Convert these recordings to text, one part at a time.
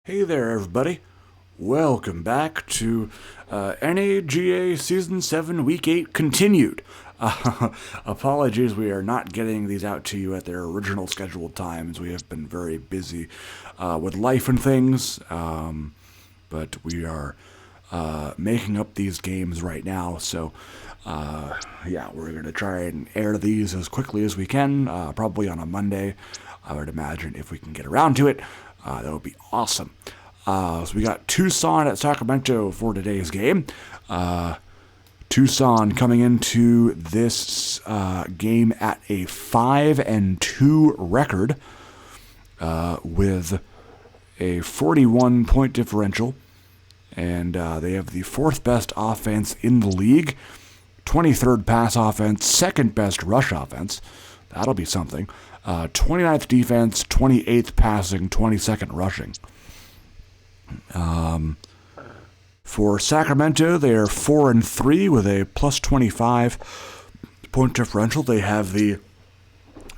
Hey there, everybody. Welcome back to NAGA Season 7, Week 8 Continued. Apologies, we are not getting these out to you at their original scheduled times. We have been very busy with life and things, but we are making up these games right now, so yeah, we're going to try and air these as quickly as we can, probably on a Monday. I would imagine if we can get around to it. That would be awesome. So we got Tucson at Sacramento for today's game. Tucson coming into this game at a 5-2 record with a 41-point differential. And they have the fourth best offense in the league, 23rd pass offense, second best rush offense. That'll be something. 29th defense, 28th passing, 22nd rushing. For Sacramento, they are 4-3 with a plus 25 point differential. They have the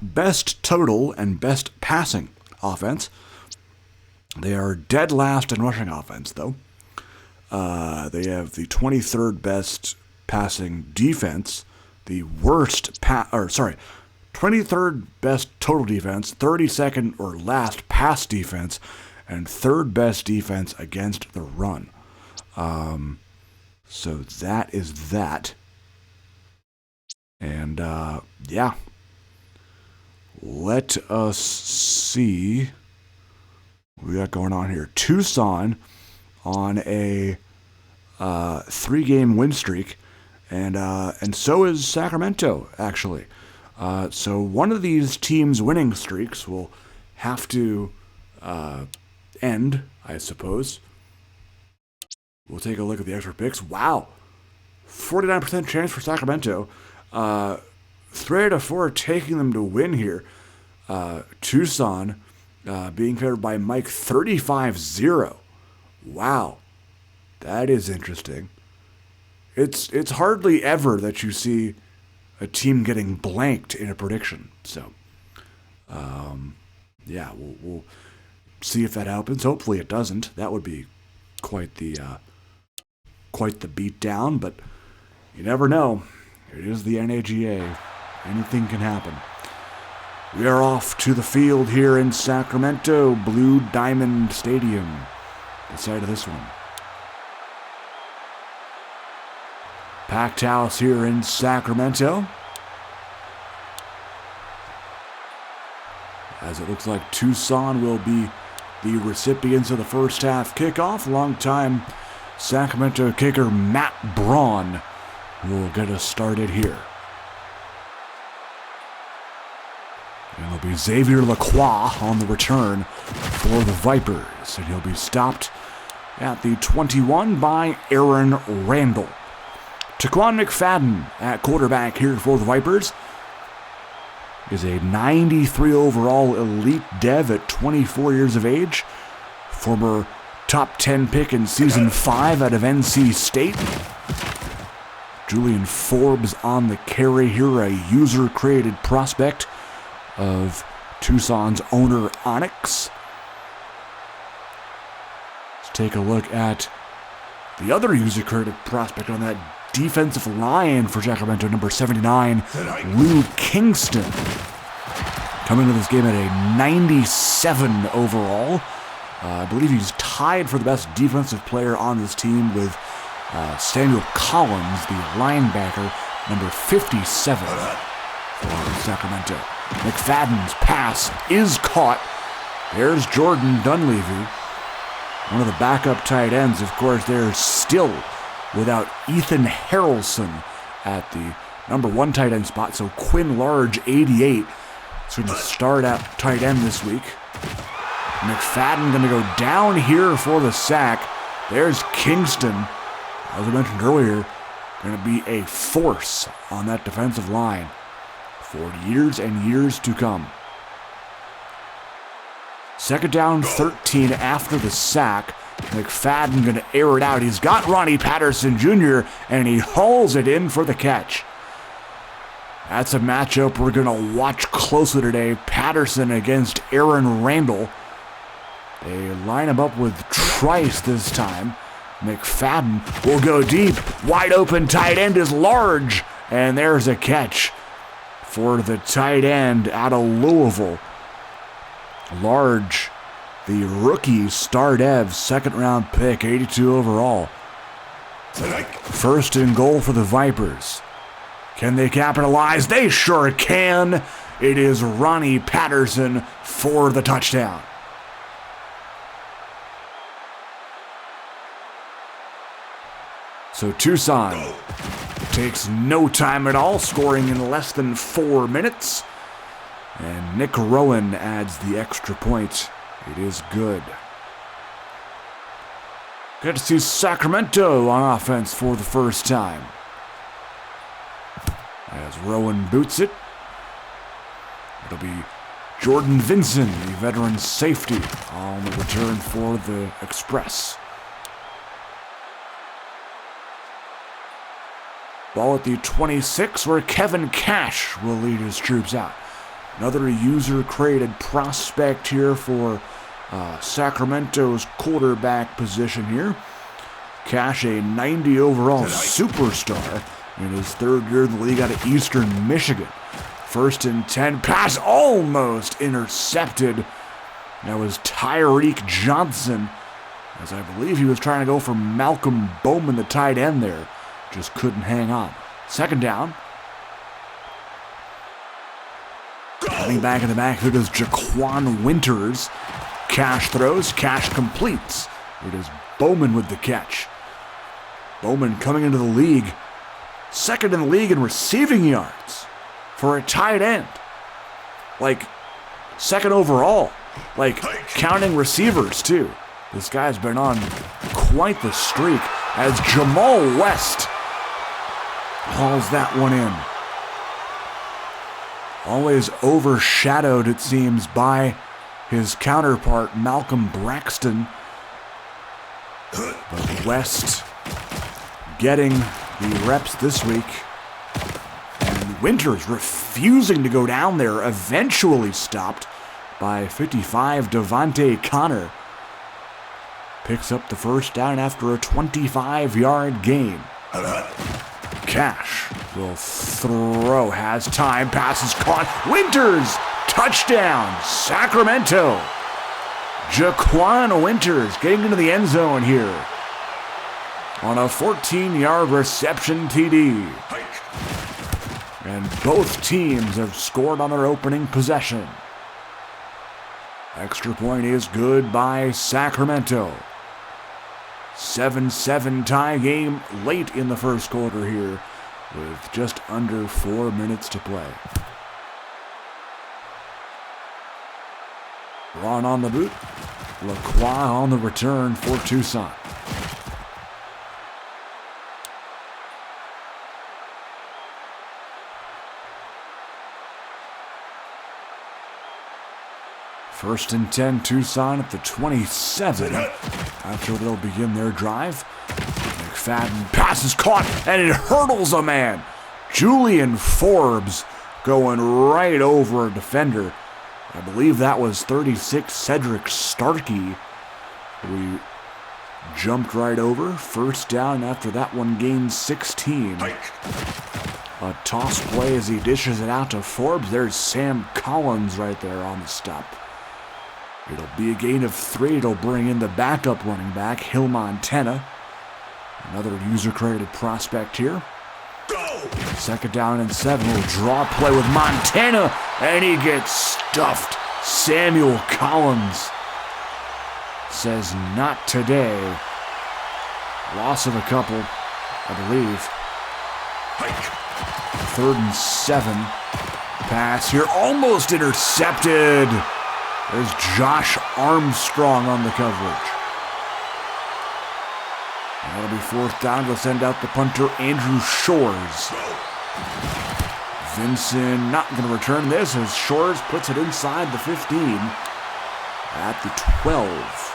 best total and best passing offense. They are dead last in rushing offense, though. They have the 23rd best passing defense, the worst 23rd best total defense, 32nd or last pass defense, and third best defense against the run. So that is that. And yeah, let us see what we got going on here. Tucson on a 3-game win streak, and so is Sacramento, actually. So one of these teams' winning streaks will have to end, I suppose. We'll take a look at the extra picks. Wow. 49% chance for Sacramento. 3 out of 4 taking them to win here. Tucson being favored by Mike 35-0. Wow. That is interesting. It's hardly ever that you see a team getting blanked in a prediction. So, yeah, we'll see if that happens. Hopefully it doesn't. That would be quite the beatdown, but you never know. It is the NAGA. Anything can happen. We are off to the field here in Sacramento, Blue Diamond Stadium. The side of this one. Packed house here in Sacramento. As it looks like Tucson will be the recipients of the first half kickoff. Longtime Sacramento kicker Matt Braun will get us started here. And it'll be Xavier Lacroix on the return for the Vipers. And he'll be stopped at the 21 by Aaron Randall. Taquan McFadden at quarterback here for the Vipers is a 93 overall elite dev at 24 years of age. Former top 10 pick in season 5 out of NC State. Julian Forbes on the carry here, a user-created prospect of Tucson's owner Onyx. Let's take a look at the other user-created prospect on that defensive line for Sacramento, number 79, Lou Kingston. Coming to this game at a 97 overall. I believe he's tied for the best defensive player on this team with Samuel Collins, the linebacker, number 57 for Sacramento. McFadden's pass is caught. There's Jordan Dunleavy, one of the backup tight ends. Of course, they're still without Ethan Harrelson at the number 1 tight end spot. So Quinn Large, 88, is going to start at tight end this week. McFadden going to go down here for the sack. There's Kingston, as I mentioned earlier, going to be a force on that defensive line for years and years to come. Second down, 13 after the sack. McFadden going to air it out. He's got Ronnie Patterson Jr., and he hauls it in for the catch. That's a matchup we're going to watch closely today. Patterson against Aaron Randall. They line him up with Trice this time. McFadden will go deep. Wide open tight end is Large. And there's a catch for the tight end out of Louisville. Large, the rookie star dev, second round pick, 82 overall. First and goal for the Vipers. Can they capitalize? They sure can. It is Ronnie Patterson for the touchdown. So Tucson takes no time at all, scoring in less than 4 minutes. And Nick Rowan adds the extra point. It is good. Good to see Sacramento on offense for the first time. As Rowan boots it, it'll be Jordan Vinson, the veteran safety, on the return for the Express. Ball at the 26, where Kevin Cash will lead his troops out. Another user-created prospect here for Sacramento's quarterback position here. Cash, a 90 overall superstar in his third year in the league out of Eastern Michigan. First and 10, pass almost intercepted. That was Tyreek Johnson, as I believe he was trying to go for Malcolm Bowman, the tight end there. Just couldn't hang on. Second down. Running back in the backfield is Jaquan Winters. Cash throws, Cash completes. It is Bowman with the catch. Bowman coming into the league, second in the league in receiving yards for a tight end. Like, second overall. Like, counting receivers, too. This guy's been on quite the streak as Jamal West hauls that one in. Always overshadowed, it seems, by his counterpart, Malcolm Braxton. But West getting the reps this week. And Winters refusing to go down there, eventually stopped by 55, Devontae Connor. Picks up the first down after a 25-yard gain. Cash will throw, has time, passes caught. Winters, touchdown, Sacramento. Jaquan Winters getting into the end zone here on a 14-yard reception TD. And both teams have scored on their opening possession. Extra point is good by Sacramento. 7-7 tie game late in the first quarter here with just under 4 minutes to play. Ron on the boot. Lacroix on the return for Tucson. First and 10, Tucson at the 27. After they'll begin their drive. McFadden passes caught, and it hurdles a man. Julian Forbes going right over a defender. I believe that was 36, Cedric Starkey. We jumped right over. First down after that one gained 16. A toss play as he dishes it out to Forbes. There's Sam Collins right there on the stop. It'll be a gain of 3. It'll bring in the backup running back, Hill Montana. Another user-created prospect here. Second down and 7. We'll draw play with Montana, and he gets stuffed. Samuel Collins says not today. Loss of a couple, I believe. Third and 7. Pass here, almost intercepted. There's Josh Armstrong on the coverage. And that'll be fourth down. They'll send out the punter, Andrew Shores. Vinson not going to return this as Shores puts it inside the 15 at the 12.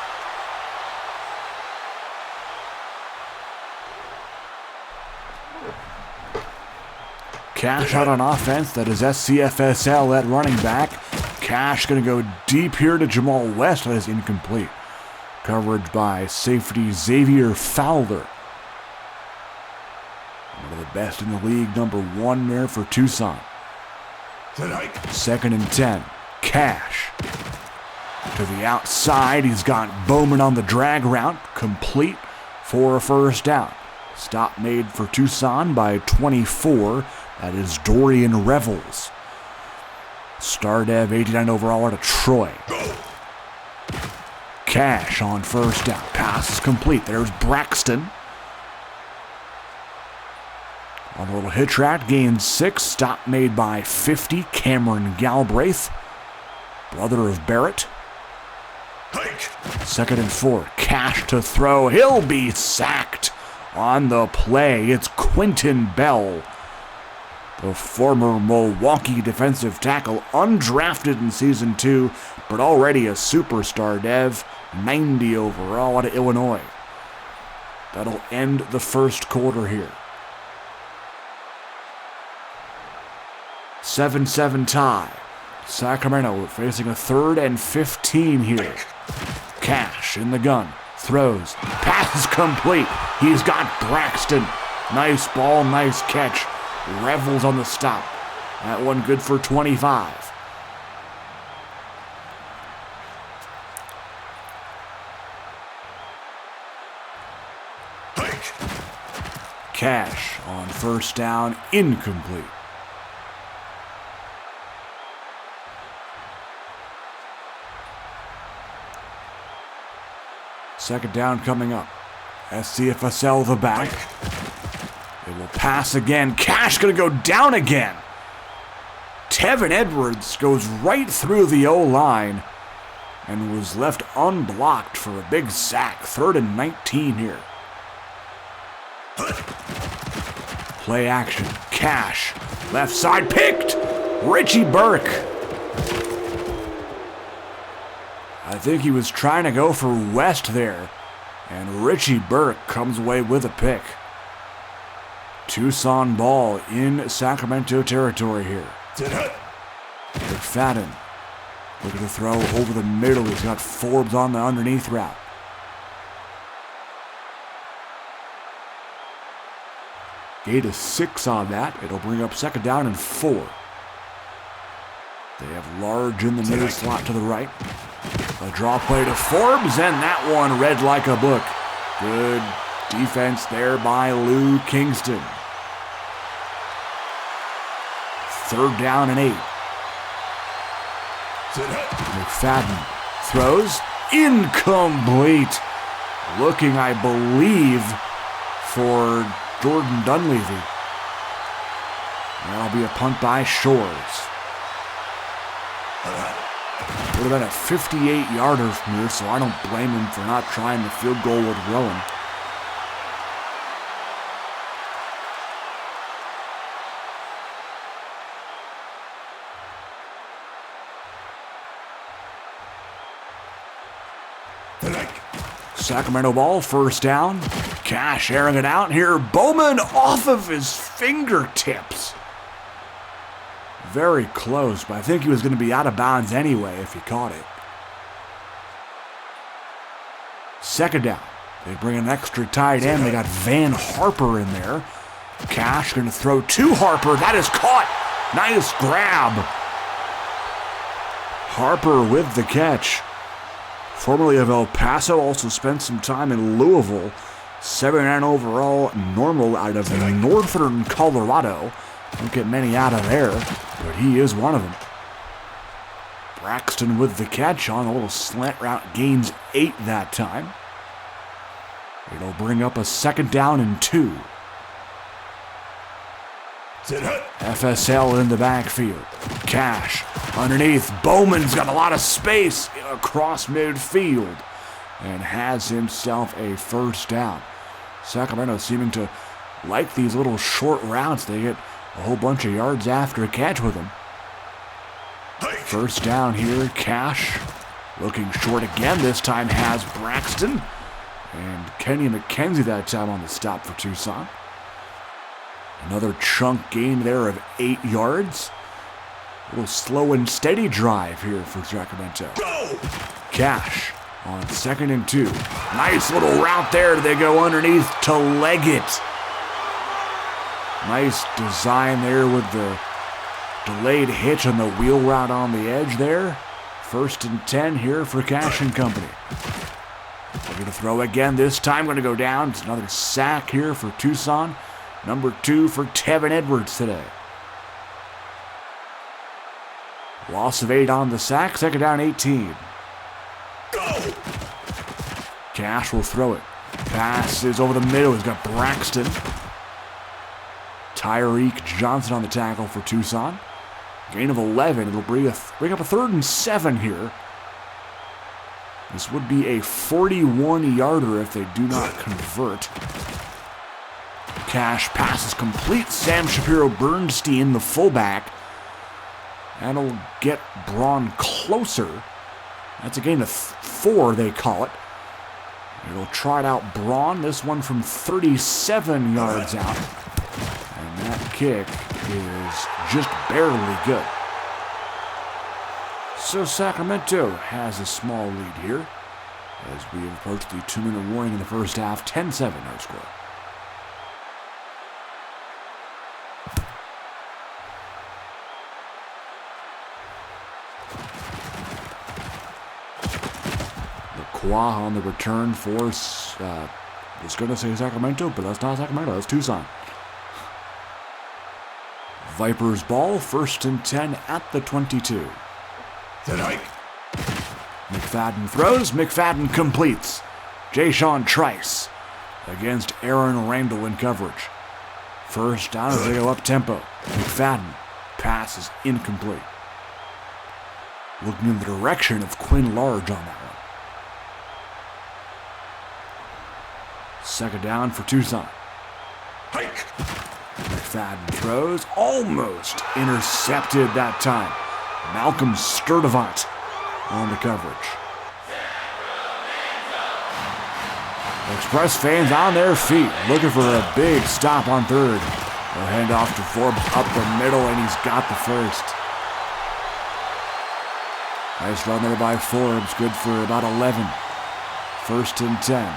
Cash out on offense. That is SCFSL at running back. Cash going to go deep here to Jamal West. That is incomplete. coverage by safety Xavier Fowler. One of the best in the league, number 1 there for Tucson. 2nd and 10. Cash. To the outside, he's got Bowman on the drag route, complete for a first down. Stop made for Tucson by 24. That is Dorian Revels. Star Dev, 89 overall out of Troy. Cash on first down. Pass is complete. There's Braxton. On a little hitch route, gains 6. Stop made by 50. Cameron Galbraith, brother of Barrett. 2nd and 4. Cash to throw. He'll be sacked on the play. It's Quentin Bell, the former Milwaukee defensive tackle, undrafted in Season 2, but already a superstar dev, 90 overall out of Illinois. That'll end the first quarter here. 7-7 tie. Sacramento facing a 3rd and 15 here. Cash in the gun. Throws. Pass is complete. He's got Braxton. Nice ball, nice catch. Revels on the stop. That one good for 25. Cash on first down, incomplete. Second down coming up. SCFSL the back. It will pass again. Cash gonna go down again. Tevin Edwards goes right through the O-line and was left unblocked for a big sack. 3rd and 19 here. Play action. Cash. Left side picked. Richie Burke. I think he was trying to go for West there, and Richie Burke comes away with a pick. Tucson ball in Sacramento territory here. McFadden looking to throw over the middle. He's got Forbes on the underneath route. Gate is 6 on that. It'll bring up 2nd down and 4. They have Large in the middle slot to the right. A draw play to Forbes, and that one read like a book. Good defense there by Lou Kingston. 3rd down and 8. McFadden throws. Incomplete. Looking, I believe, for Jordan Dunleavy. That'll be a punt by Shores. Would have been a 58-yarder from here, so I don't blame him for not trying the field goal with Rowan. Sacramento ball, first down. Cash airing it out here. Bowman off of his fingertips. Very close, but I think he was going to be out of bounds anyway if he caught it. 2nd down. They bring an extra tight end. They got Van Harper in there. Cash going to throw to Harper. That is caught. Nice grab. Harper with the catch. Formerly of El Paso, also spent some time in Louisville. 79 overall, normal out of northern Colorado. Don't get many out of there, but he is one of them. Braxton with the catch on a little slant route, gains 8 that time. It'll bring up a 2nd down and 2. FSL in the backfield. Cash underneath. Bowman's got a lot of space across midfield and has himself a first down. Sacramento seeming to like these little short routes. They get a whole bunch of yards after a catch with them. First down here. Cash looking short again. This time has Braxton. And Kenny McKenzie that time on the stop for Tucson. Another chunk gain there of 8 yards. A little slow and steady drive here for Sacramento. Cash on 2nd and 2. Nice little route there. They go underneath to Leggett. Nice design there with the delayed hitch on the wheel route on the edge there. 1st and 10 here for Cash and Company. They're going to throw again this time. Going to go down. It's another sack here for Tucson. Number 2 for Tevin Edwards today. Loss of 8 on the sack. 2nd down, 18. Go! Cash will throw it. Pass is over the middle. He's got Braxton. Tyreek Johnson on the tackle for Tucson. Gain of 11. It'll bring up a 3rd and 7 here. This would be a 41-yarder if they do not convert. Cash passes complete. Sam Shapiro-Bernstein, the fullback. That'll get Braun closer. That's a gain of 4, they call it. It'll trot out Braun, this one from 37 yards out. And that kick is just barely good. So Sacramento has a small lead here as we approach the 2-minute warning in the first half. 10-7 our score. Qua on the return force. I was going to say Sacramento, but that's not Sacramento. That's Tucson. Vipers ball, 1st and 10 at the 22. McFadden throws. McFadden completes. Jayshon Trice against Aaron Randall in coverage. 1st down as they go up tempo. McFadden. Pass is incomplete. Looking in the direction of Quinn Large on that one. 2nd down for Tucson. McFadden throws. Almost intercepted that time. Malcolm Sturdivant on the coverage. Express fans on their feet looking for a big stop on 3rd. They'll hand off to Forbes up the middle, and he's got the 1st. Nice run there by Forbes. Good for about 11. 1st and 10.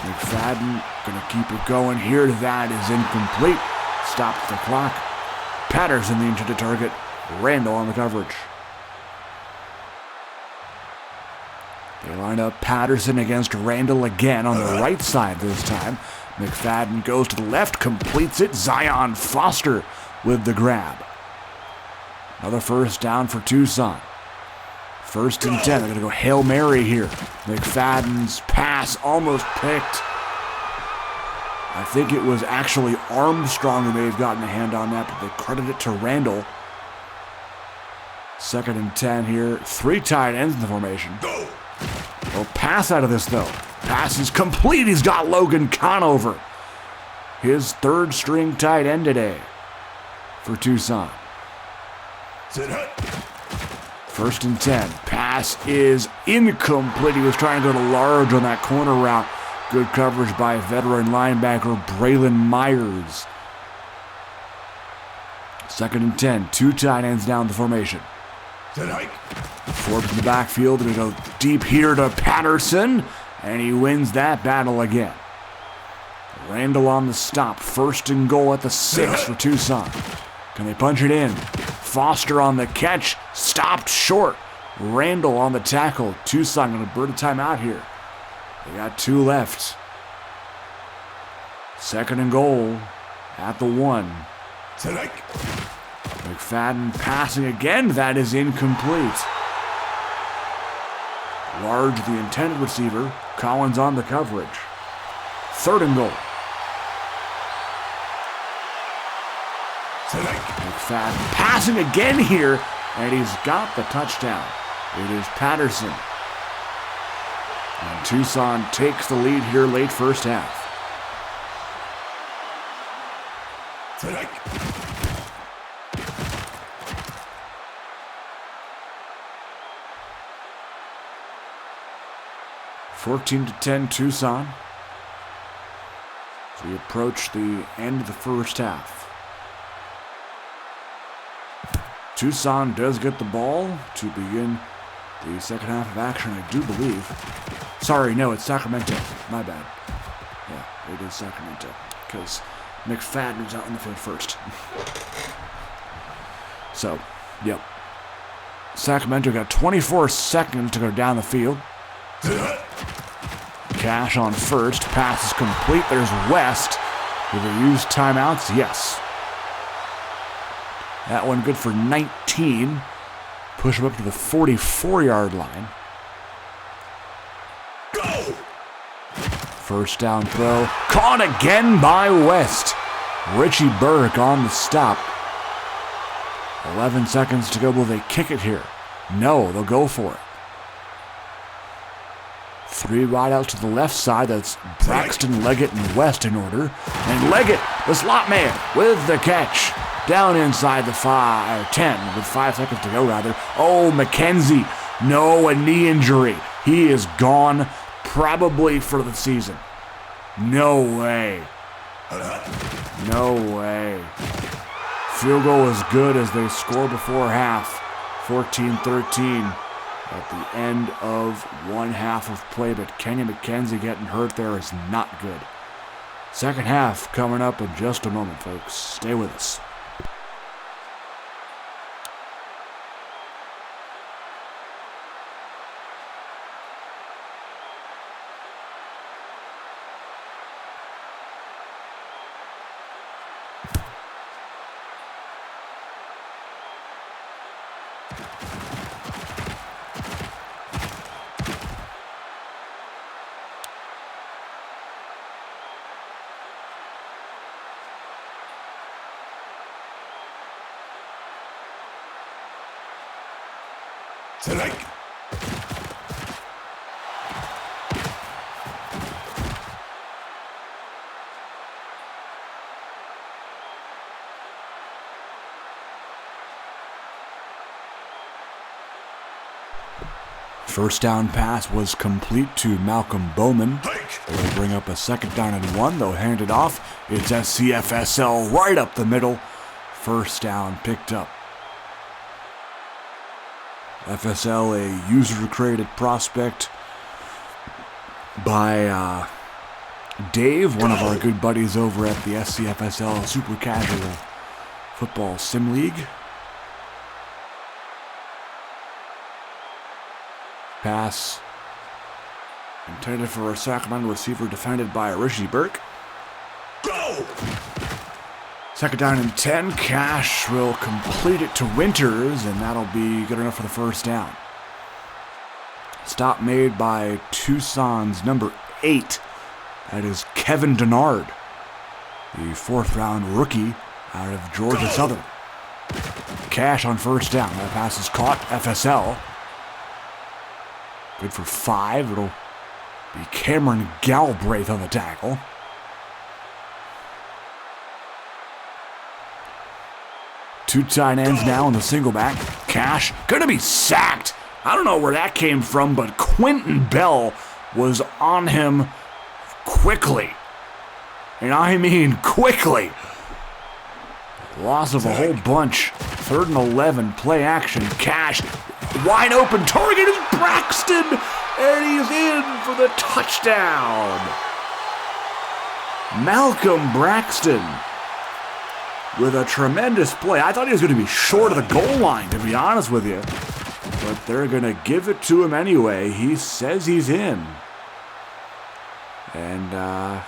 McFadden going to keep it going here. That is incomplete. Stops the clock. Patterson the intended target. Randall on the coverage. They line up Patterson against Randall again on the right side this time. McFadden goes to the left, completes it. Zion Foster with the grab. Another 1st down for Tucson. 1st and 10. They're going to go Hail Mary here. McFadden's pass almost picked. I think it was actually Armstrong who may have gotten a hand on that, but they credit it to Randall. 2nd and 10 here. 3 tight ends in the formation. They'll pass out of this, though. Pass is complete. He's got Logan Conover. His 3rd string tight end today for Tucson. 1st and 10. Pass is incomplete. He was trying to go to Large on that corner route. Good coverage by veteran linebacker Braylon Myers. 2nd and 10. 2 tight ends down the formation. Forbes in the backfield. Going to go deep here to Patterson. And he wins that battle again. Randall on the stop. 1st and goal at the 6 for Tucson. Can they punch it in? Foster on the catch. Stopped short. Randall on the tackle. Tucson going to burn a timeout here. They got 2 left. 2nd and goal at the 1. McFadden passing again. That is incomplete. Large, the intended receiver. Collins on the coverage. 3rd and goal. McFadden passing again here, and he's got the touchdown. It is Patterson. And Tucson takes the lead here late first half. Tonight. 14-10 Tucson. As we approach the end of the first half. Tucson does get the ball to begin the second half of action, I do believe. Sorry, no, it's Sacramento. My bad. Yeah, it is Sacramento. Because McFadden was out in the field first. So, yep. Sacramento got 24 seconds to go down the field. Cash on first. Pass is complete. There's West. Will they use timeouts? Yes. That one good for 19. Push him up to the 44-yard line. Go! First down throw. Caught again by West. Richie Burke on the stop. 11 seconds to go. Will they kick it here? No, they'll go for it. 3 wide out to the left side. That's Braxton, Leggett, and West in order. And Leggett, the slot man, with the catch. Down inside the 10, with 5 seconds to go, rather. Oh, McKenzie. No, a knee injury. He is gone, probably for the season. No way. No way. Field goal is good as they score before half. 14-13 at the end of one half of play, but Kenny McKenzie getting hurt there is not good. Second half coming up in just a moment, folks. Stay with us. Tonight. First down pass was complete to Malcolm Bowman. They'll bring up a second down and 1. They'll hand it off. It's SCFSL right up the middle. First down picked up. FSL, a user-created prospect by Dave, one of our good buddies over at the SCFSL Super Casual Football Sim League. Pass intended for a Sacramento receiver, defended by Richie Burke. Go! Second down and 10. Cash will complete it to Winters, and that'll be good enough for the first down. Stop made by Tucson's number 8. That is Kevin Denard, the 4th-round rookie out of Georgia Southern. Cash on first down. That pass is caught. FSL. Good for 5. It'll be Cameron Galbraith on the tackle. Two tight ends now in the single back. Cash gonna be sacked. I don't know where that came from, but Quentin Bell was on him quickly. And I mean quickly. Loss of a whole bunch. 3rd and 11, play action. Cash, wide open target is Braxton, and he's in for the touchdown. Malcolm Braxton with a tremendous play. I thought he was going to be short of the goal line, to be honest with you. But they're going to give it to him anyway. He says he's in. And,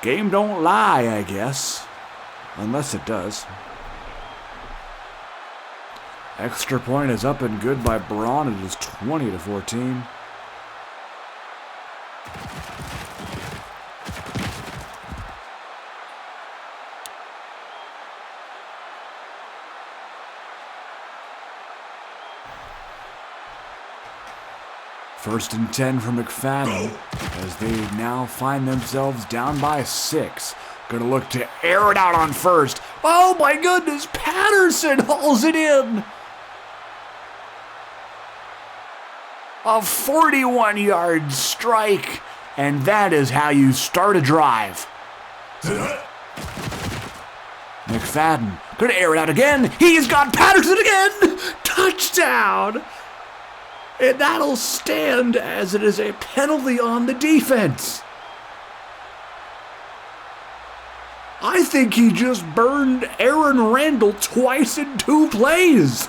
game don't lie, I guess. Unless it does. Extra point is up and good by Braun. It is 20-14. First and 10 for McFadden as they now find themselves down by 6. Gonna look to air it out on first. Oh my goodness, Patterson hauls it in. A 41-yard strike, and that is how you start a drive. McFadden gonna air it out again. He's got Patterson again. Touchdown. And that'll stand as it is a penalty on the defense. I think he just burned Aaron Randall twice in 2 plays.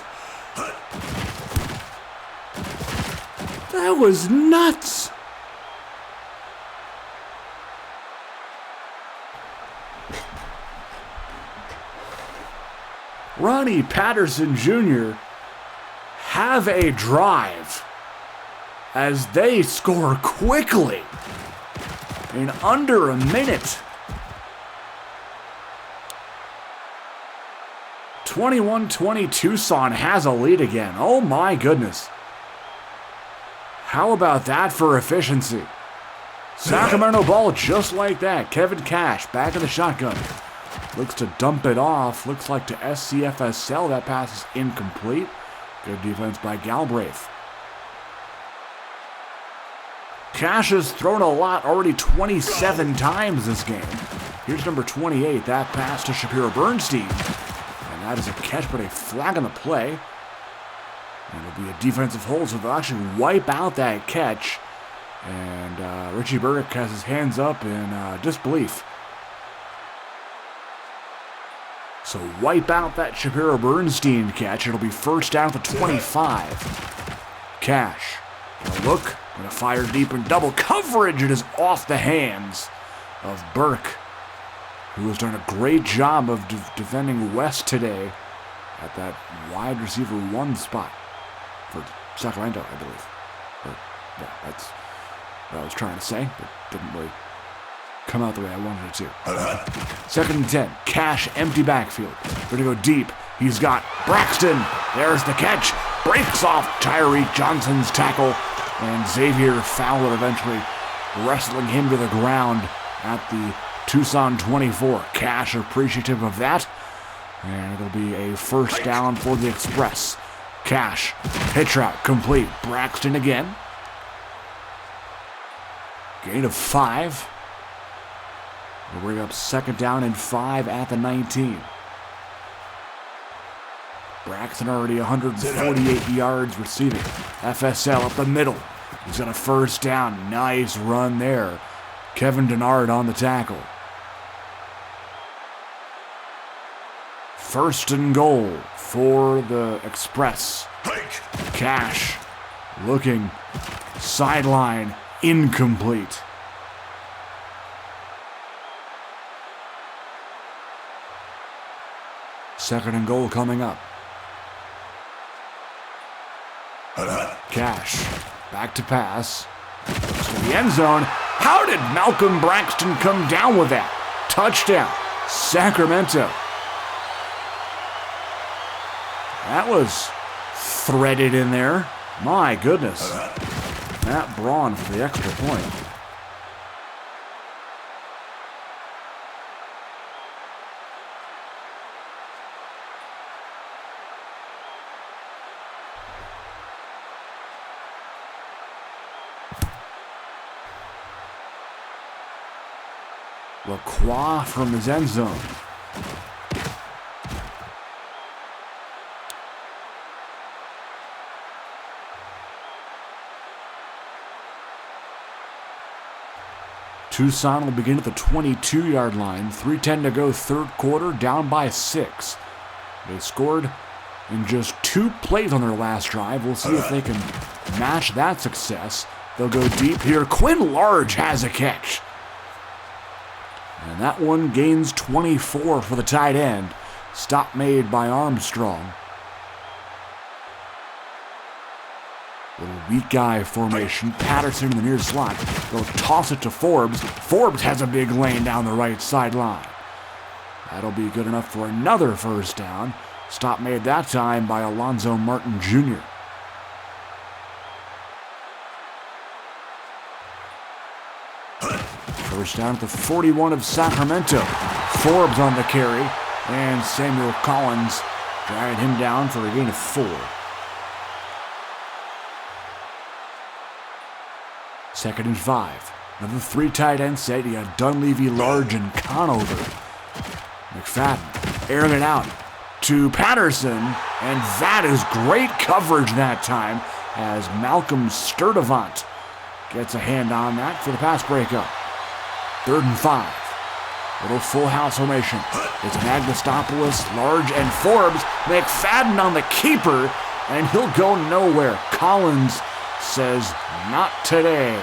That was nuts. Ronnie Patterson Jr. have a drive as they score quickly in under a minute. 21-20 Tucson has a lead again. Oh my goodness. How about that for efficiency? Sacramento ball just like that. Kevin Cash back in the shotgun. Looks to dump it off. Looks like to SCFSL. That pass is incomplete. Good defense by Galbraith. Cash has thrown a lot, already 27 times this game. Here's number 28. That pass to Shapiro Bernstein. And that is a catch, but a flag on the play. And it'll be a defensive hold, so they'll actually wipe out that catch. And Richie Burdick has his hands up in disbelief. So wipe out that Shapiro Bernstein catch. It'll be first down at the 25. Cash. Gonna look. Gonna fire deep in double coverage. It is off the hands of Burke, who has done a great job of defending West today at that wide receiver 1 spot for Sacramento, I believe. Yeah, that's what I was trying to say, but didn't really come out the way I wanted it to. 2nd and 10. Cash, empty backfield. Gonna go deep. He's got Braxton. There's the catch. Breaks off Tyreek Johnson's tackle. And Xavier Fowler eventually wrestling him to the ground at the Tucson 24. Cash appreciative of that. And it'll be a first down for the Express. Cash. Hitch route complete. Braxton again. Gain of 5. We'll bring up 2nd down and 5 at the 19. Braxton already 148 yards receiving. FSL up the middle. He's got a first down. Nice run there. Kevin Denard on the tackle. 1st and goal for the Express. Cash looking. Sideline incomplete. Second and goal coming up. Cash. Back to pass. Looks to the end zone. How did Malcolm Braxton come down with that? Touchdown. Sacramento. That was threaded in there. My goodness. Matt Braun for the extra point. Lacroix from his end zone. Tucson will begin at the 22-yard line. 3:10 to go, 3rd quarter, down by 6. They scored in just 2 plays on their last drive. We'll see if they can match that success. They'll go deep here. Quinn Large has a catch. And that one gains 24 for the tight end. Stop made by Armstrong. Little weak guy formation. Patterson in the near slot. They'll toss it to Forbes. Forbes has a big lane down the right sideline. That'll be good enough for another first down. Stop made that time by Alonzo Martin Jr. First down at the 41 of Sacramento. Forbes on the carry. And Samuel Collins dragging him down for a gain of 4. 2nd and 5. Another 3 tight end set. You got Dunleavy, Large, and Conover. McFadden airing it out to Patterson. And that is great coverage that time. as Malcolm Sturdivant gets a hand on that for the pass breakup. 3rd and 5. Little full house formation. It's an Agnostopoulos, Large, and Forbes. McFadden on the keeper, and he'll go nowhere. Collins says, not today.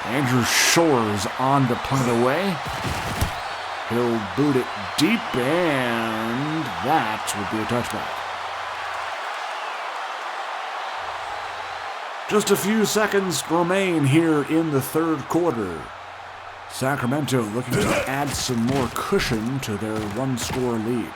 Andrew Shores on to punt it away. He'll boot it deep, and that would be a touchback. Just a few seconds remain here in the 3rd quarter. Sacramento looking to add some more cushion to their 1-score lead.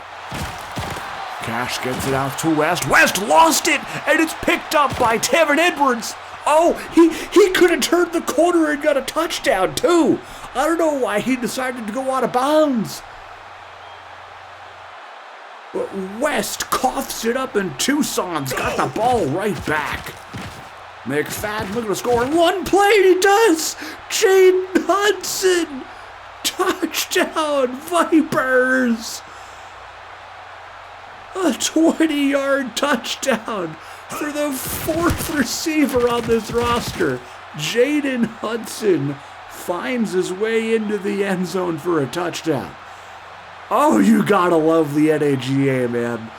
Cash gets it out to West. West lost it, and it's picked up by Tevin Edwards. Oh, he could have turned the corner and got a touchdown, too. I don't know why he decided to go out of bounds. But West coughs it up, and Tucson's got the ball right back. McFadden looking to score in one play, and he does! Jaden Hudson! Touchdown, Vipers! A 20-yard touchdown for the 4th receiver on this roster. Jaden Hudson finds his way into the end zone for a touchdown. Oh, you gotta love the NAGA, man.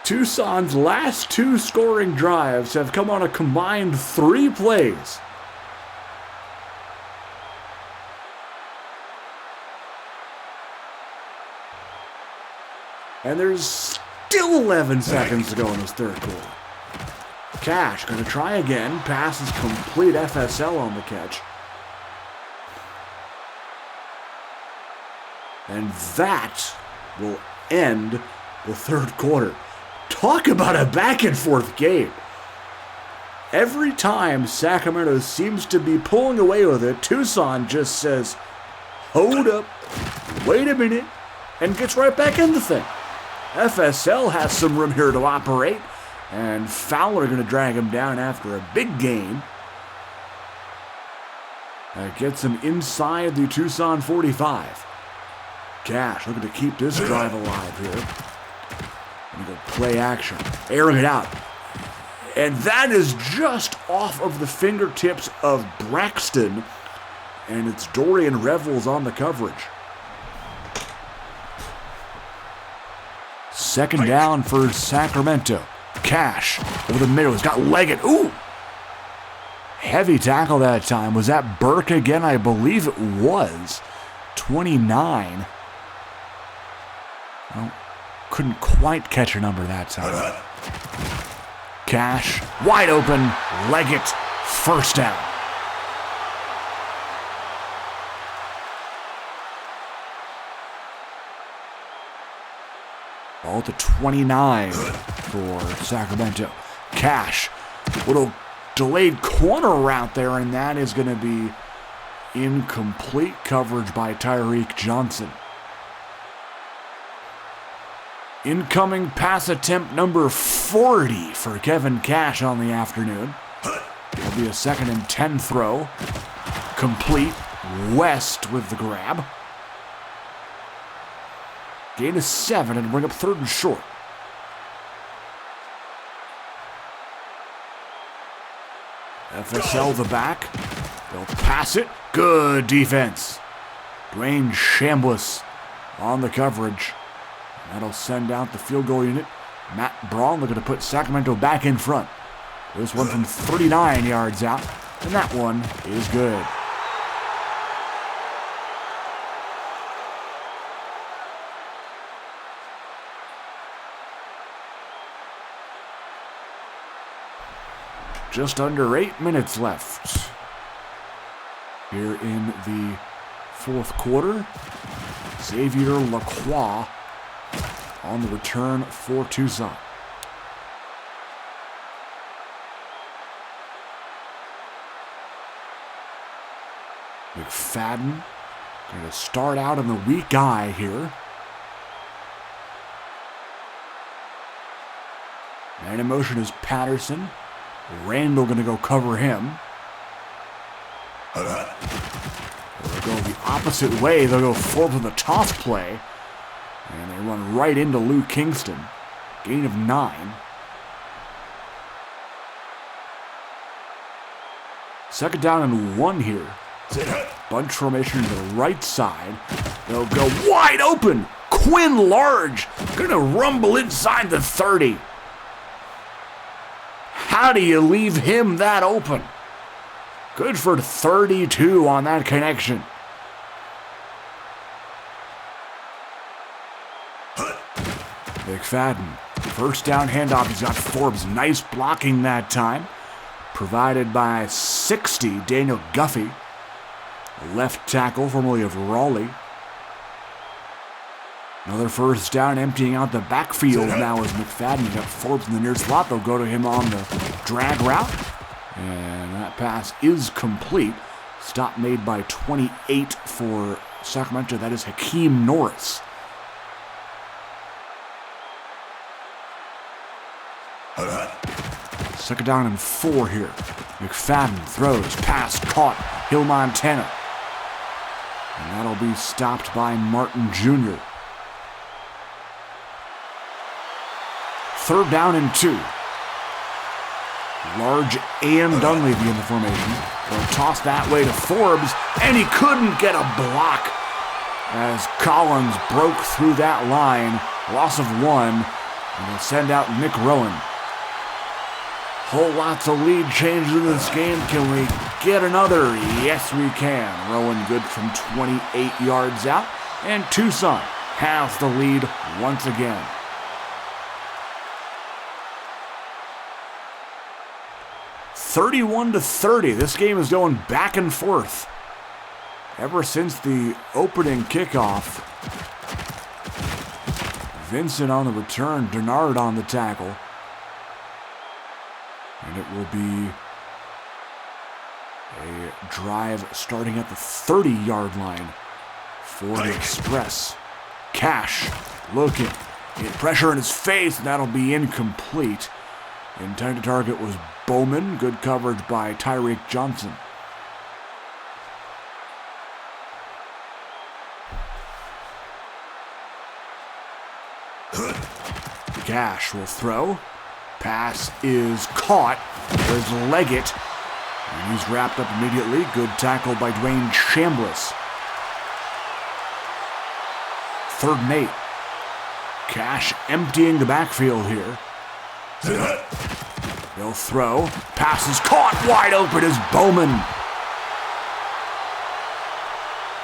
Tucson's last 2 scoring drives have come on a combined 3 plays. And there's still 11 seconds to go in this 3rd quarter. Cash going to try again. Pass is complete. FSL on the catch. And that will end the 3rd quarter. Talk about a back-and-forth game. Every time Sacramento seems to be pulling away with it, Tucson just says, hold up, wait a minute, and gets right back in the thing. FSL has some room here to operate, and Fowler going to drag him down after a big gain. That gets him inside the Tucson 45. Cash looking to keep this drive alive here. And go play action, airing it out. And that is just off of the fingertips of Braxton, and it's Dorian Revels on the coverage. 2nd down for Sacramento. Cash over the middle. He's got Leggett. Ooh! Heavy tackle that time. Was that Burke again? I believe it was. 29. Well, couldn't quite catch a number that time. Cash, wide open. Leggett, 1st down. Ball to 29 for Sacramento. Cash, little delayed corner route there, and that is going to be incomplete coverage by Tyreek Johnson. Incoming pass attempt number 40 for Kevin Cash on the afternoon. It'll be a 2nd and 10 throw. Complete. West with the grab. Gain of 7 and bring up 3rd and short. FSL the back. They'll pass it. Good defense. Dwayne Chambliss on the coverage. That'll send out the field goal unit. Matt Braun looking to put Sacramento back in front. This one from 39 yards out, and that one is good. Just under 8 minutes left here in the 4th quarter. Xavier Lacroix on the return for Tucson. McFadden going to start out in the weak eye here. Man in motion is Patterson. Randall going to go cover him. They'll go the opposite way. They'll go forward with the toss play. And they run right into Lou Kingston. Gain of 9. Second down and 1 here. Bunch formation to the right side. They'll go wide open. Quinn Large gonna rumble inside the 30. How do you leave him that open? Good for 32 on that connection. McFadden, first down handoff. He's got Forbes. Nice blocking that time. Provided by 60, Daniel Guffey. Left tackle, formerly of Raleigh. Another first down, emptying out the backfield now as McFadden got Forbes in the near slot. They'll go to him on the drag route. And that pass is complete. Stop made by 28 for Sacramento. That is Hakeem Norris. Second down and 4 here. McFadden throws, pass caught. Hill, Montana. And that'll be stopped by Martin Jr. Third down and 2. Large and Dunleavy in the formation. They'll toss that way to Forbes, and he couldn't get a block as Collins broke through that line. Loss of 1, and they'll send out Nick Rowan. Whole lots of lead changes in this game. Can we get another? Yes, we can. Rowan good from 28 yards out, and Tucson has the lead once again. 31-30. This game is going back and forth. Ever since the opening kickoff. Vincent on the return, Denard on the tackle. And it will be a drive starting at the 30-yard line for the Express. Cash looking. Get pressure in his face, and that'll be incomplete. Intended target was Bowman. Good coverage by Tyreek Johnson. Cash will throw. Pass is caught. There's Leggett. And he's wrapped up immediately. Good tackle by Dwayne Chambliss. 3rd and 8. Cash emptying the backfield here. They'll throw. Pass is caught. Wide open is Bowman.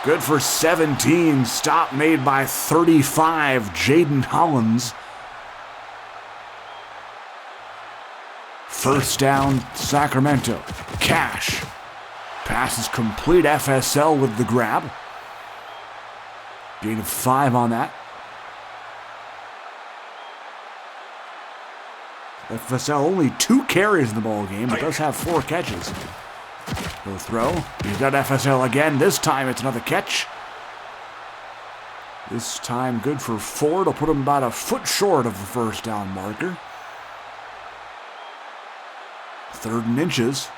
Good for 17. Stop made by 35. Jaden Hollins. First down, Sacramento. Cash. Pass is complete. FSL with the grab. Gain of 5 on that. FSL only 2 carries in the ball game, but does have 4 catches. He'll throw. He's got FSL again. This time it's another catch. This time good for 4. It'll put him about a foot short of the first down marker. 3rd and inches.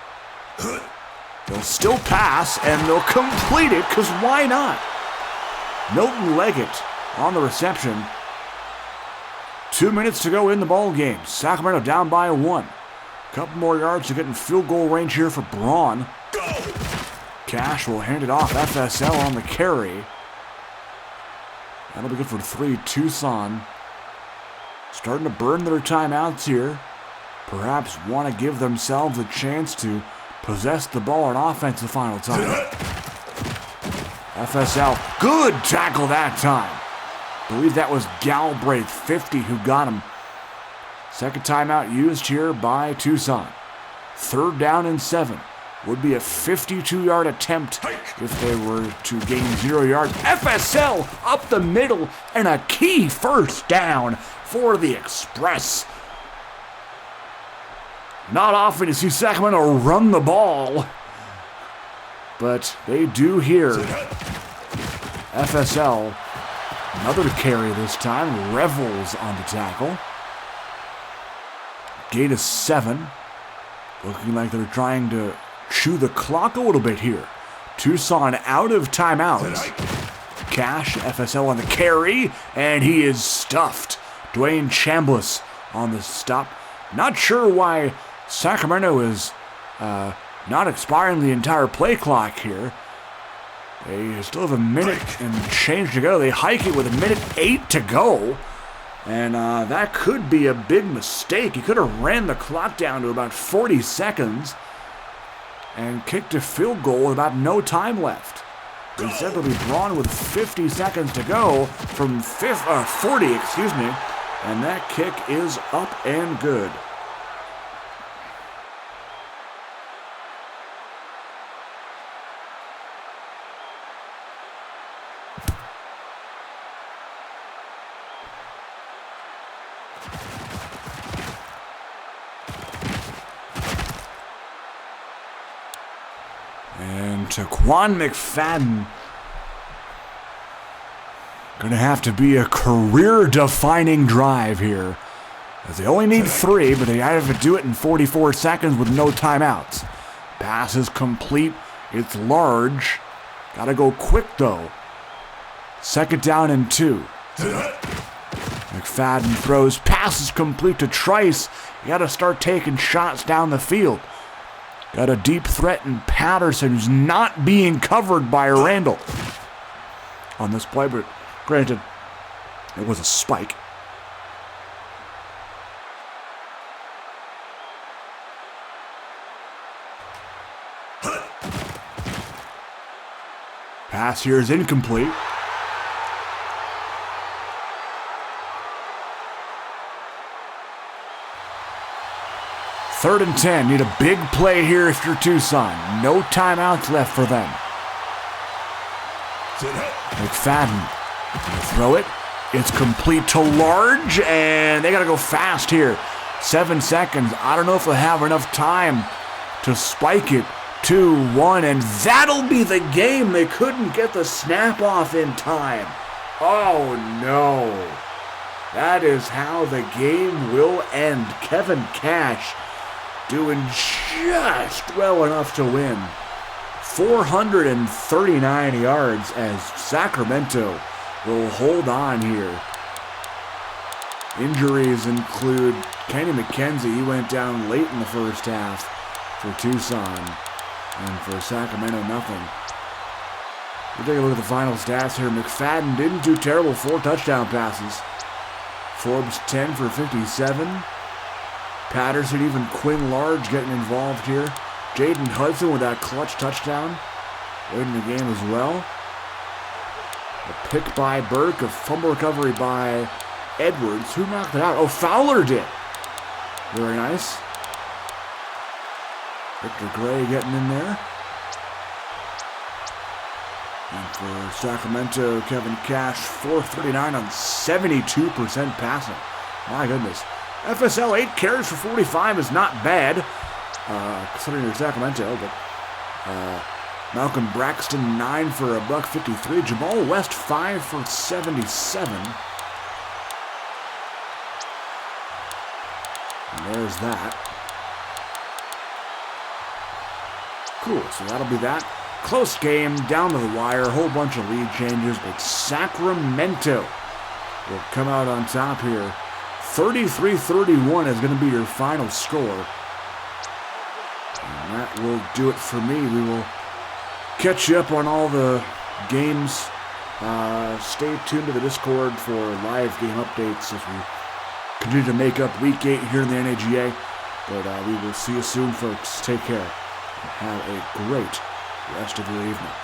They'll still pass, and they'll complete it, because why not? Milton Leggett on the reception. 2 minutes to go in the ball game. Sacramento down by 1. Couple more yards to get in field goal range here for Braun. Cash will hand it off. FSL on the carry. That'll be good for 3. Tucson starting to burn their timeouts here. Perhaps want to give themselves a chance to possess the ball on offense the final time. FSL, good tackle that time. I believe that was Galbraith, 50, who got him. Second timeout used here by Tucson. 3rd down and 7. Would be a 52-yard attempt if they were to gain 0 yards. FSL up the middle and a key first down for the Express. Not often you see Sacramento run the ball, but they do here. FSL, another carry this time. Revels on the tackle. Gain of 7. Looking like they're trying to chew the clock a little bit here. Tucson out of timeouts. Cash, FSL on the carry, and he is stuffed. Dwayne Chambliss on the stop. Not sure why Sacramento is not expiring the entire play clock here. They still have a minute and change to go. They hike it with 1:08 to go. And that could be a big mistake. He could have ran the clock down to about 40 seconds and kicked a field goal with about no time left. Instead, it'll be drawn with 50 seconds to go from 40, and that kick is up and good. And Taquan McFadden gonna have to be a career-defining drive here, as they only need 3, but they have to do it in 44 seconds with no timeouts. Pass is complete. It's large. Gotta go quick though. 2nd down and 2. McFadden throws. Pass is complete to Trice. You gotta start taking shots down the field. Got a deep threat in Patterson, who's not being covered by Randall on this play, but granted, it was a spike. Pass here is incomplete. Third and 10. Need a big play here if you're Tucson. No timeouts left for them. McFadden throw it. It's complete to Large, and they got to go fast here. 7 seconds. I don't know if they'll have enough time to spike it. 2-1, and that'll be the game. They couldn't get the snap off in time. Oh, no. That is how the game will end. Kevin Cash doing just well enough to win. 439 yards as Sacramento will hold on here. Injuries include Kenny McKenzie. He went down late in the first half for Tucson. And for Sacramento, nothing. We'll take a look at the final stats here. McFadden didn't do terrible. 4 touchdown passes. Forbes 10 for 57. Patterson, even Quinn Large getting involved here. Jaden Hudson with that clutch touchdown. Late in the game as well. A pick by Burke. A fumble recovery by Edwards. Who knocked it out? Oh, Fowler did. Very nice. Victor Gray getting in there. And for Sacramento, Kevin Cash, 439 on 72% passing. My goodness. FSL 8 carries for 45 is not bad, considering you're Sacramento, but Malcolm Braxton 9 for $153. Jamal West 5 for 77. And there's that. Cool, so that'll be that. Close game, down to the wire, a whole bunch of lead changes, but Sacramento will come out on top here. 33-31 is going to be your final score. And that will do it for me. We will catch you up on all the games. Stay tuned to the Discord for live game updates as we continue to make up Week 8 here in the NAGA. But we will see you soon, folks. Take care. Have a great rest of your evening.